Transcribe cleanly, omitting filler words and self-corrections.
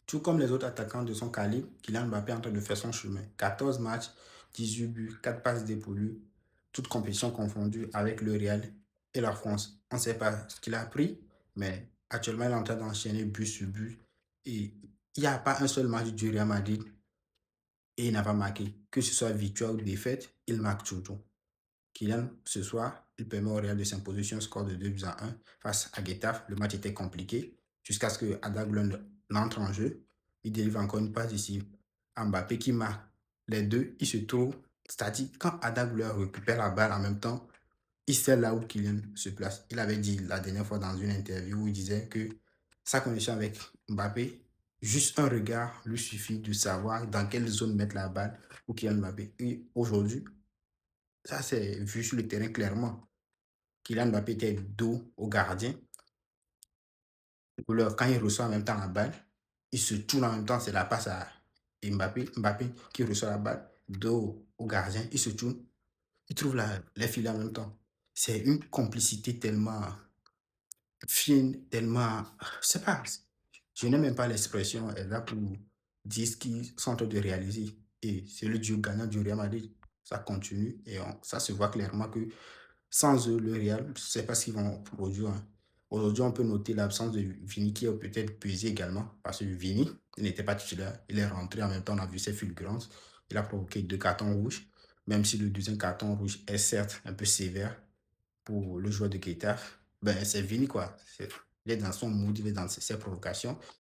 Tout comme les autres attaquants de son calibre, Kylian Mbappé est en train de faire son chemin. 14 matchs, 18 buts, 4 passes dévolues, toutes compétitions confondues avec le Real et la France. On ne sait pas ce qu'il a pris, mais actuellement, il est en train d'enchaîner but sur but. Et il n'y a pas un seul match du Real Madrid et il n'a pas marqué. Que ce soit victoire ou défaite, il marque toujours. Kylian, ce soir, il permet au Real de s'imposer sur un score de 2 buts à 1 face à Getafe. Le match était compliqué jusqu'à ce que Ada Lund entre en jeu. Il délivre encore une passe ici à Mbappé qui marque. Les deux, ils se trouvent. C'est-à-dire, quand Ada Lund récupère la balle en même temps, il sait là où Kylian se place. Il avait dit la dernière fois dans une interview où il disait que sa connexion avec Mbappé, juste un regard lui suffit de savoir dans quelle zone mettre la balle pour Kylian Mbappé. Et aujourd'hui, ça, c'est vu sur le terrain clairement. Kylian Mbappé était dos au gardien. Quand il reçoit en même temps la balle, il se tourne en même temps, c'est la passe à Mbappé. Mbappé qui reçoit la balle, dos au gardien, il se tourne, il trouve les filets en même temps. C'est une complicité tellement fine, tellement. Je sais pas, je n'ai même pas l'expression là pour dire ce qu'ils sont en train de réaliser. Et c'est le duo gagnant du Real Madrid. Ça continue et ça se voit clairement que sans eux, le Real, je ne sais pas ce qu'ils vont produire, hein. Aujourd'hui, on peut noter l'absence de Vini qui a peut-être pesé également parce que Vini, il n'était pas titulaire. Il est rentré en même temps, on a vu ses fulgurances. Il a provoqué 2 cartons rouges, même si le deuxième carton rouge est certes un peu sévère pour le joueur de Getafe. Ben, c'est Vini, quoi. Il est dans son mood, il est dans ses provocations.